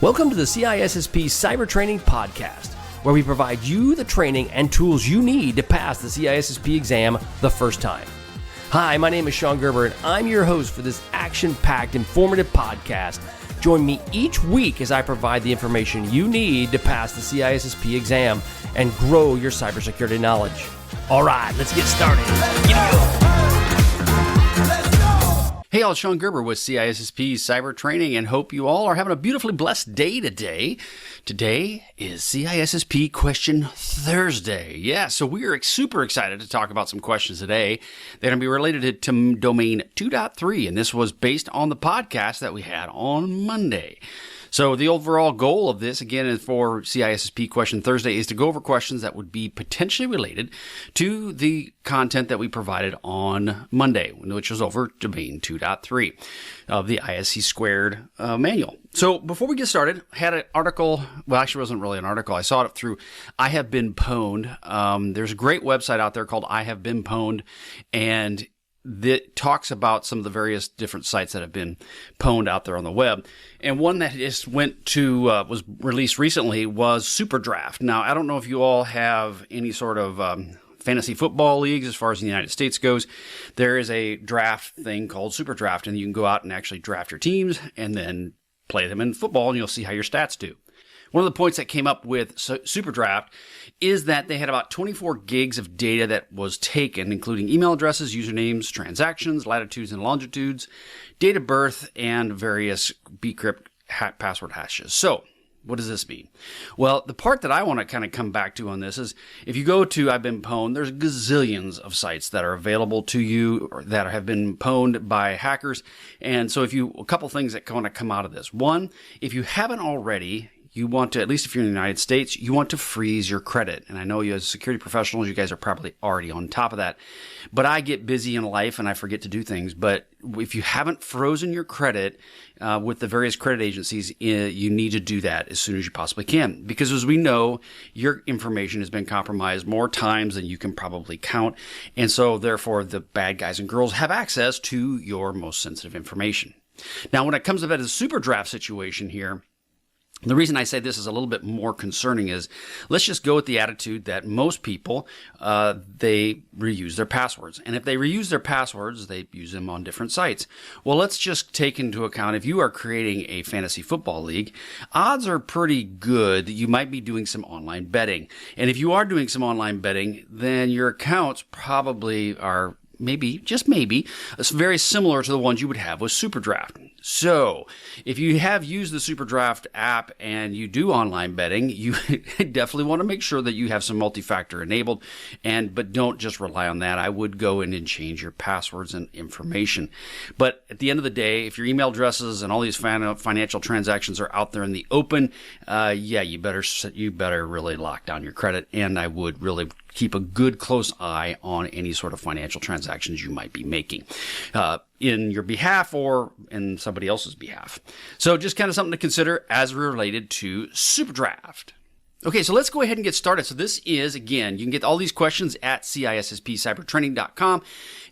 Welcome to the CISSP Cyber Training Podcast, where we provide you the training and tools you need to pass the CISSP exam the first time. Hi, my name is Sean Gerber, and I'm your host for this action-packed, informative podcast. Join me each week as I provide the information you need to pass the CISSP exam and grow your cybersecurity knowledge. All right, let's get started. Hey all, Sean Gerber with CISSP Cyber Training, and hope you all are having a beautifully blessed day today. Today is CISSP Question Thursday. Yeah, so we are super excited to talk about some questions today. They're going to be related to Domain 2.3, and this was based on the podcast that we had on Monday. So the overall goal of this, again, for CISSP Question Thursday is to go over questions that would be potentially related to the content that we provided on Monday, which was over Domain 2.3 of the ISC Squared manual. So before we get started, I had an article. Well, actually, it wasn't really an article. I saw it through I Have Been Pwned. There's a great website out there called I Have Been Pwned, and that talks about some of the various different sites that have been pwned out there on the web. And one that just was released recently was Superdraft. Now, I don't know if you all have any sort of fantasy football leagues as far as the United States goes. There is a draft thing called Superdraft, and you can go out and actually draft your teams and then play them in football, and you'll see how your stats do. One of the points that came up with Superdraft is that they had about 24 gigs of data that was taken, including email addresses, usernames, transactions, latitudes and longitudes, date of birth, and various bcrypt password hashes. So, what does this mean? Well, the part that I want to kind of come back to on this is if you go to I've Been Pwned, there's gazillions of sites that are available to you or that have been pwned by hackers. And so a couple things that want to come out of this. One, if you haven't already, you want to, at least if you're in the United States, you want to freeze your credit. And I know you as security professionals, you guys are probably already on top of that. But I get busy in life and I forget to do things. But if you haven't frozen your credit with the various credit agencies, you need to do that as soon as you possibly can. Because as we know, your information has been compromised more times than you can probably count. And so therefore, the bad guys and girls have access to your most sensitive information. Now, when it comes to that Superdraft situation here, the reason I say this is a little bit more concerning is let's just go with the attitude that most people, they reuse their passwords. And if they reuse their passwords, they use them on different sites. Well, let's just take into account if you are creating a fantasy football league, odds are pretty good that you might be doing some online betting. And if you are doing some online betting, then your accounts probably are maybe, just maybe, it's very similar to the ones you would have with Superdraft. So, if you have used the Superdraft app and you do online betting, you definitely want to make sure that you have some multi-factor enabled, but don't just rely on that. I would go in and change your passwords and information. But at the end of the day, if your email addresses and all these financial transactions are out there in the open, you better really lock down your credit, and I would really keep a good close eye on any sort of financial transactions you might be making in your behalf or in somebody else's behalf. So just kind of something to consider as related to Superdraft. Okay, so let's go ahead and get started. So this is, again, you can get all these questions at CISSPcybertraining.com,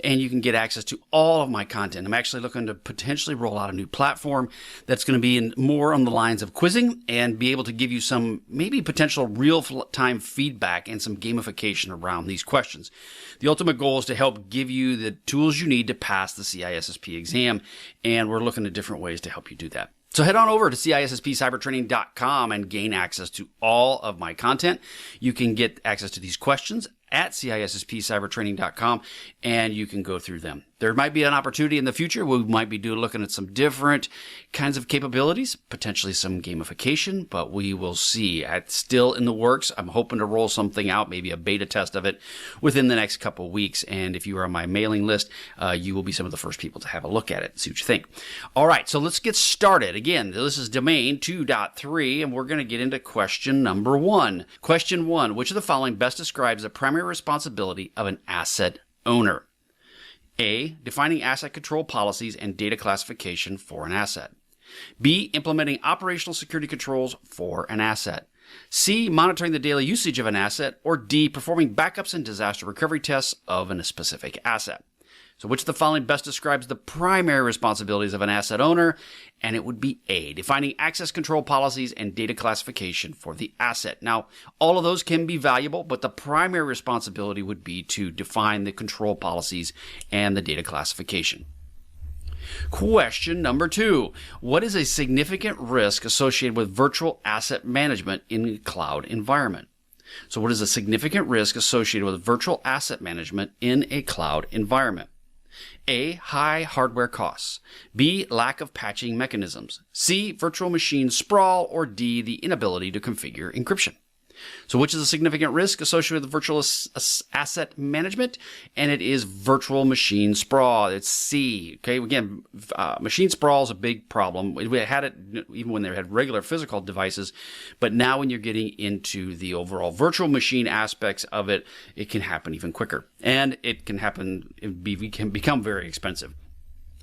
and you can get access to all of my content. I'm actually looking to potentially roll out a new platform that's going to be more on the lines of quizzing and be able to give you some maybe potential real-time feedback and some gamification around these questions. The ultimate goal is to help give you the tools you need to pass the CISSP exam, and we're looking at different ways to help you do that. So head on over to CISSPcybertraining.com and gain access to all of my content. You can get access to these questions at CISSPcybertraining.com, and you can go through them. There might be an opportunity in the future. We might be looking at some different kinds of capabilities, potentially some gamification, but we will see. It's still in the works. I'm hoping to roll something out, maybe a beta test of it within the next couple of weeks. And if you are on my mailing list, you will be some of the first people to have a look at it and see what you think. All right, so let's get started. Again, this is Domain 2.3, and we're going to get into question number 1. Question 1, which of the following best describes the primary responsibility of an asset owner? A, defining asset control policies and data classification for an asset. B, implementing operational security controls for an asset. C, monitoring the daily usage of an asset. Or D, performing backups and disaster recovery tests of a specific asset. So which of the following best describes the primary responsibilities of an asset owner? And it would be A, defining access control policies and data classification for the asset. Now, all of those can be valuable, but the primary responsibility would be to define the control policies and the data classification. Question number 2. What is a significant risk associated with virtual asset management in a cloud environment? So what is a significant risk associated with virtual asset management in a cloud environment? A, high hardware costs. B, lack of patching mechanisms. C, virtual machine sprawl. Or D, the inability to configure encryption. So which is a significant risk associated with virtual asset management? And it is virtual machine sprawl. It's C. Okay, again, machine sprawl is a big problem. We had it even when they had regular physical devices, but now when you're getting into the overall virtual machine aspects of it, it can happen even quicker. And it can happen, it can become very expensive.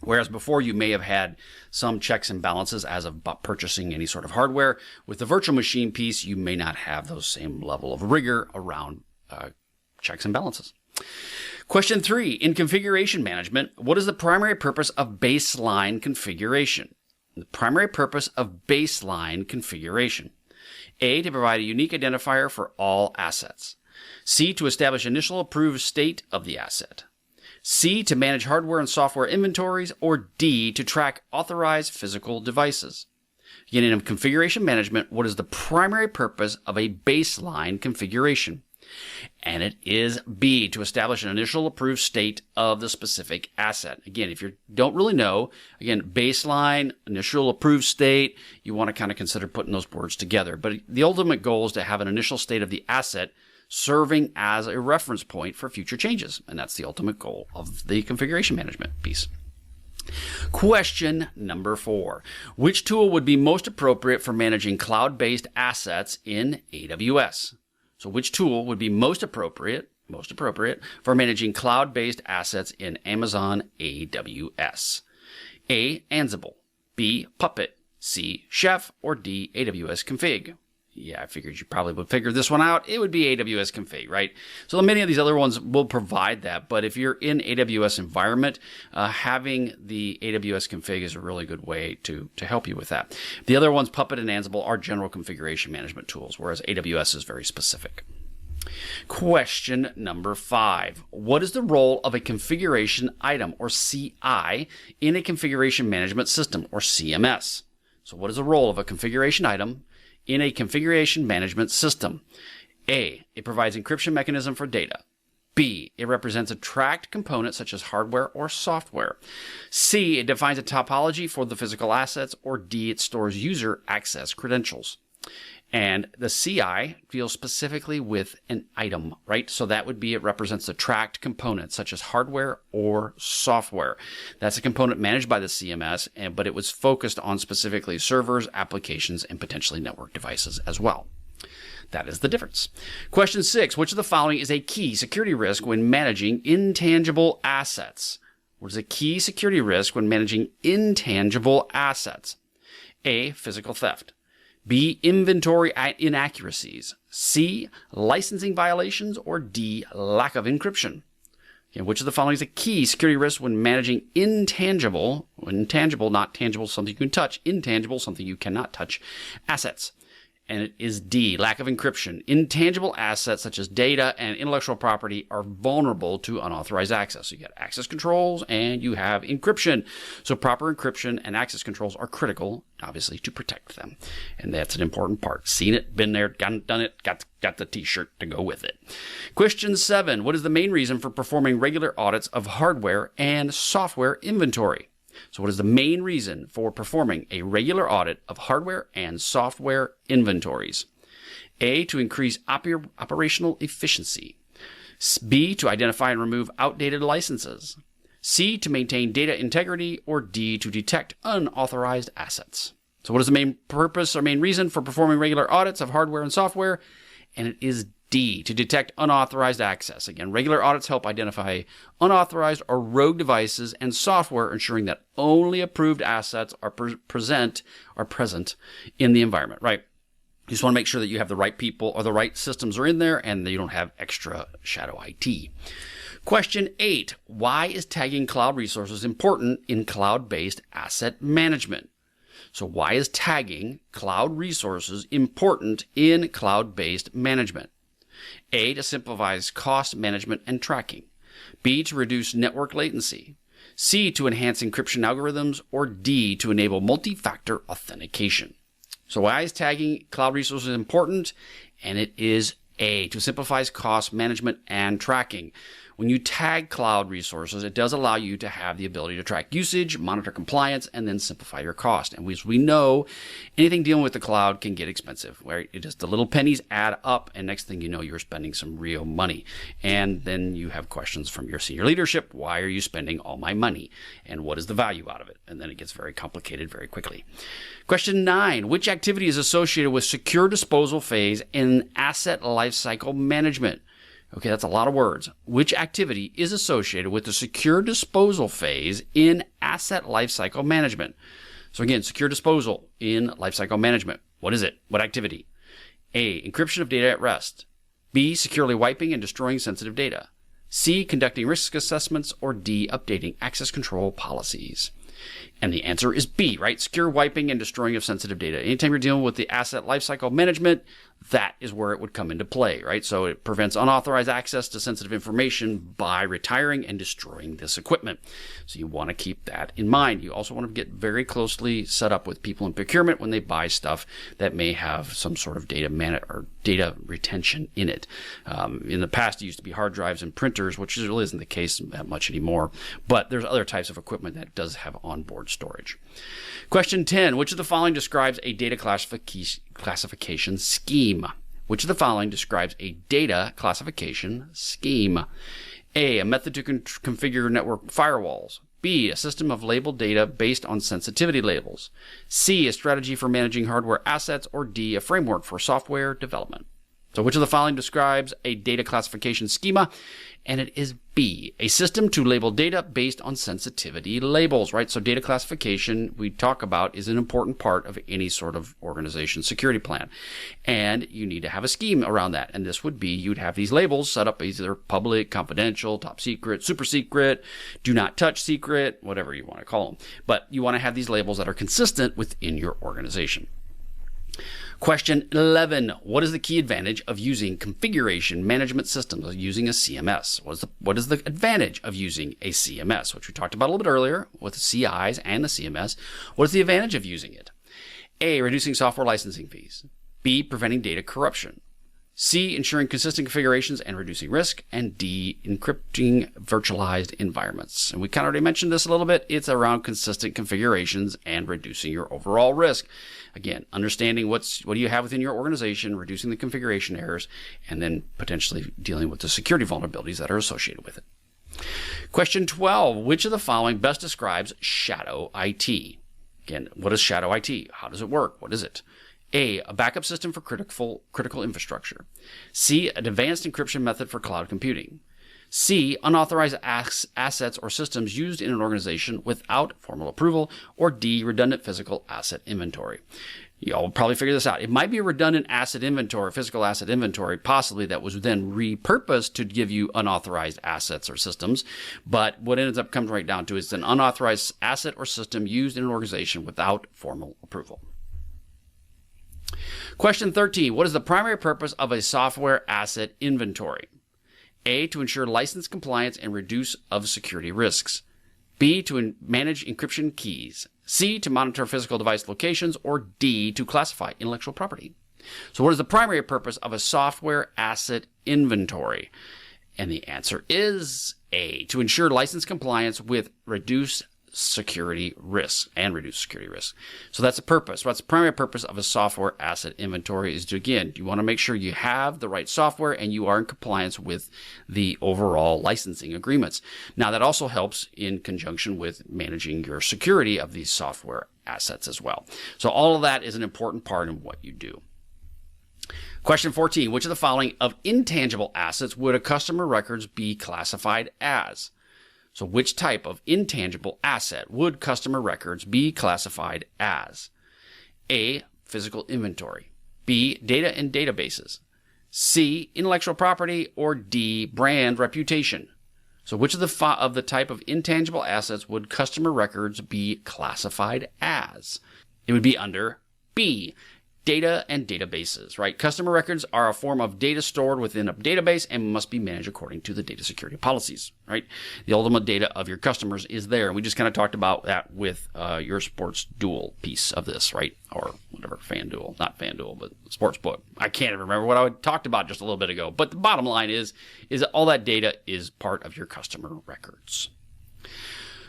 Whereas before you may have had some checks and balances as of purchasing any sort of hardware, with the virtual machine piece, you may not have those same level of rigor around checks and balances. Question 3, in configuration management, what is the primary purpose of baseline configuration? The primary purpose of baseline configuration. A, to provide a unique identifier for all assets. C, to establish initial approved state of the asset. C, to manage hardware and software inventories. Or D, to track authorized physical devices. Again, in configuration management, what is the primary purpose of a baseline configuration? And it is B, to establish an initial approved state of the specific asset. Again, if you don't really know, again, baseline, initial approved state, you want to kind of consider putting those words together. But the ultimate goal is to have an initial state of the asset serving as a reference point for future changes. And that's the ultimate goal of the configuration management piece. Question number 4. Which tool would be most appropriate for managing cloud-based assets in AWS? So which tool would be most appropriate for managing cloud-based assets in Amazon AWS? A, Ansible. B, Puppet. C, Chef. Or D, AWS Config. Yeah, I figured you probably would figure this one out. It would be AWS Config, right? So many of these other ones will provide that, but if you're in AWS environment, having the AWS Config is a really good way to help you with that. The other ones, Puppet and Ansible, are general configuration management tools, whereas AWS is very specific. Question number 5. What is the role of a configuration item, or CI, in a configuration management system, or CMS? So what is the role of a configuration item in a configuration management system? A, it provides encryption mechanism for data. B, it represents a tracked component such as hardware or software. C, it defines a topology for the physical assets. Or D, it stores user access credentials. And the CI deals specifically with an item, right? So that would be, it represents a tracked component such as hardware or software. That's a component managed by the CMS, but it was focused on specifically servers, applications, and potentially network devices as well. That is the difference. Question 6, which of the following is a key security risk when managing intangible assets? What is a key security risk when managing intangible assets? A, physical theft. B, inventory inaccuracies. C, licensing violations. Or D, lack of encryption. Okay, which of the following is a key security risk when managing intangible, not tangible, something you can touch, intangible, something you cannot touch, assets? And it is D, lack of encryption. Intangible assets such as data and intellectual property are vulnerable to unauthorized access. So you got access controls and you have encryption. So proper encryption and access controls are critical, obviously, to protect them. And that's an important part. Seen it, been there, done it, got the t-shirt to go with it. Question 7, what is the main reason for performing regular audits of hardware and software inventory? So what is the main reason for performing a regular audit of hardware and software inventories? A, to increase operational efficiency. B, to identify and remove outdated licenses. C, to maintain data integrity. Or D, to detect unauthorized assets. So what is the main purpose or main reason for performing regular audits of hardware and software? And it is D, to detect unauthorized access. Again, regular audits help identify unauthorized or rogue devices and software, ensuring that only approved assets are present in the environment, right? You just want to make sure that you have the right people or the right systems are in there and that you don't have extra shadow IT. Question 8, why is tagging cloud resources important in cloud-based asset management? So why is tagging cloud resources important in cloud-based management? A, to simplify cost management and tracking. B, to reduce network latency. C, to enhance encryption algorithms. Or D, to enable multi-factor authentication. So why is tagging cloud resources important? And it is A, to simplify cost management and tracking. When you tag cloud resources, it does allow you to have the ability to track usage, monitor compliance, and then simplify your cost. And as we know, anything dealing with the cloud can get expensive, where it just the little pennies add up, and next thing you know, you're spending some real money. And then you have questions from your senior leadership. Why are you spending all my money? And what is the value out of it? And then it gets very complicated very quickly. Question 9, which activity is associated with secure disposal phase in asset lifecycle management? Okay, that's a lot of words. Which activity is associated with the secure disposal phase in asset lifecycle management? So again, secure disposal in lifecycle management. What is it? What activity? A, encryption of data at rest. B, securely wiping and destroying sensitive data. C, conducting risk assessments. Or D, updating access control policies. And the answer is B, right? Secure wiping and destroying of sensitive data. Anytime you're dealing with the asset lifecycle management, that is where it would come into play, right? So it prevents unauthorized access to sensitive information by retiring and destroying this equipment. So you want to keep that in mind. You also want to get very closely set up with people in procurement when they buy stuff that may have some sort of data retention in it. In the past, it used to be hard drives and printers, which really isn't the case that much anymore. But there's other types of equipment that does have onboard storage. Question 10, which of the following describes a data classification scheme? Which of the following describes a data classification scheme? A method to configure network firewalls. B, a system of labeled data based on sensitivity labels. C, a strategy for managing hardware assets. Or D, a framework for software development. So which of the following describes a data classification schema? And it is B, a system to label data based on sensitivity labels, right? So data classification, we talk about, is an important part of any sort of organization security plan. And you need to have a scheme around that. And this would be, you'd have these labels set up either public, confidential, top secret, super secret, do not touch secret, whatever you want to call them. But you want to have these labels that are consistent within your organization. Question 11, what is the key advantage of using configuration management systems, using a CMS? What is the advantage of using a CMS, which we talked about a little bit earlier with the CIs and the CMS? What is the advantage of using it? A, reducing software licensing fees. B, preventing data corruption. C, ensuring consistent configurations and reducing risk. And D, encrypting virtualized environments. And we kind of already mentioned this a little bit. It's around consistent configurations and reducing your overall risk. Again, understanding what do you have within your organization, reducing the configuration errors, and then potentially dealing with the security vulnerabilities that are associated with it. Question 12, which of the following best describes shadow IT? Again, what is shadow IT? How does it work? What is it? A backup system for critical infrastructure. C, an advanced encryption method for cloud computing. C, unauthorized assets or systems used in an organization without formal approval. Or D, redundant physical asset inventory. Y'all will probably figure this out. It might be a redundant asset inventory, physical asset inventory, possibly that was then repurposed to give you unauthorized assets or systems. But what it ends up coming right down to is an unauthorized asset or system used in an organization without formal approval. Question 13, what is the primary purpose of a software asset inventory? A, to ensure license compliance and reduce of security risks. B, to manage encryption keys. C, to monitor physical device locations. Or D, to classify intellectual property. So what is the primary purpose of a software asset inventory? And the answer is A, to ensure license compliance with reduce security risks and reduce security risks. So that's the purpose. What's the primary purpose of a software asset inventory is to, again, you want to make sure you have the right software and you are in compliance with the overall licensing agreements. Now, that also helps in conjunction with managing your security of these software assets as well. So all of that is an important part of what you do. Question 14, which of the following of intangible assets would a customer records be classified as? So which type of intangible asset would customer records be classified as? A, physical inventory. B, data in databases. C, intellectual property. Or D, brand reputation. So which of the type of intangible assets would customer records be classified as? It would be under B, data and databases, right? Customer records are a form of data stored within a database and must be managed according to the data security policies, right? The ultimate data of your customers is there. And we just kind of talked about that with your sports duel piece of this, right? Or whatever, FanDuel, not FanDuel, but Sportsbook. I can't even remember what I talked about just a little bit ago. But the bottom line is that all that data is part of your customer records.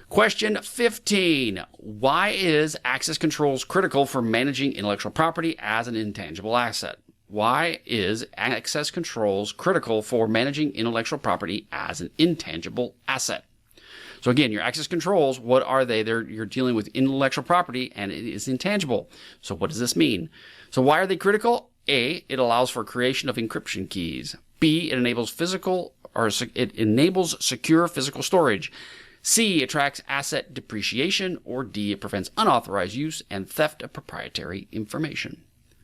Question 15. Why is access controls critical for managing intellectual property as an intangible asset? Why is access controls critical for managing intellectual property as an intangible asset? So again, your access controls, what are they? You're dealing with intellectual property and it is intangible. So what does this mean? So why are they critical? A, it allows for creation of encryption keys. B, it enables secure physical storage. C, it tracks asset depreciation, or D, it prevents unauthorized use and theft of proprietary information.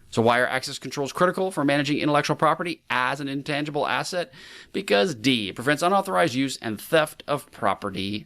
So why are access controls critical for managing intellectual property as an intangible asset? Because D, it prevents unauthorized use and theft of proprietary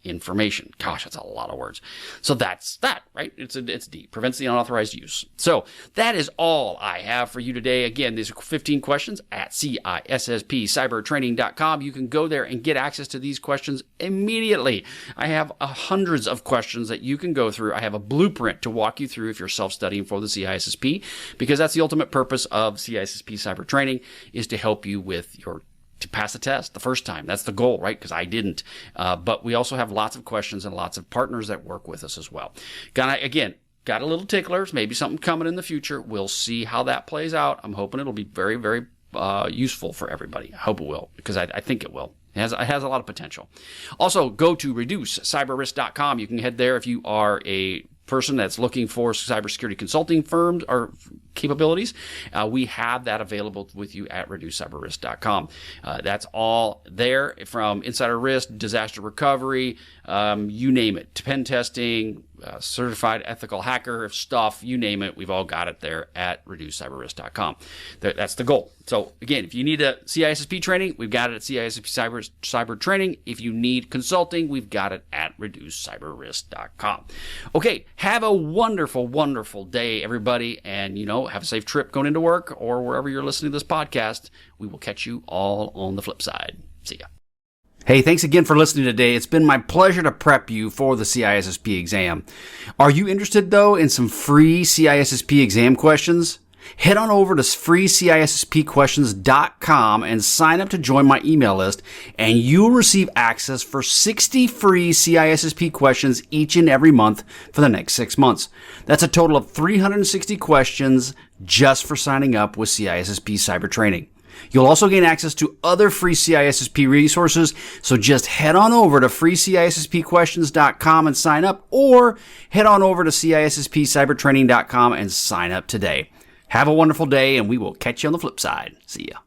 information. Gosh, that's a lot of words. So that's that, right? It's D, prevents the unauthorized use. So that is all I have for you today. Again, these are 15 questions at CISSPcybertraining.com. You can go there and get access to these questions immediately. I have hundreds of questions that you can go through. I have a blueprint to walk you through if you're self-studying for the CISSP, because that's the ultimate purpose of CISSP Cyber Training, is to help you with to pass the test the first time. That's the goal, right? Because I didn't. But we also have lots of questions and lots of partners that work with us as well. Got a little ticklers, maybe something coming in the future. We'll see how that plays out. I'm hoping it'll be very, very useful for everybody. I hope it will, because I think it will. It has a lot of potential. Also, go to reducecyberrisk.com. You can head there if you are a person that's looking for cybersecurity consulting firms or capabilities. We have that available with you at reducecyberrisk.com. That's all there, from insider risk, disaster recovery, you name it, pen testing, certified ethical hacker stuff, you name it. We've all got it there at reducecyberrisk.com. That's the goal. So again, if you need a CISSP training, we've got it at CISSP Cyber Training. If you need consulting, we've got it at reducecyberrisk.com. Okay, have a wonderful, wonderful day, everybody, and have a safe trip going into work or wherever you're listening to this podcast. We will catch you all on the flip side. See ya. Hey, thanks again for listening today. It's been my pleasure to prep you for the CISSP exam. Are you interested, though, in some free CISSP exam questions? Head on over to freecisspquestions.com and sign up to join my email list, and you'll receive access for 60 free CISSP questions each and every month for the next 6 months. That's a total of 360 questions just for signing up with CISSP Cyber Training. You'll also gain access to other free CISSP resources, so just head on over to freecisspquestions.com and sign up, or head on over to CISSPcybertraining.com and sign up today. Have a wonderful day, and we will catch you on the flip side. See ya.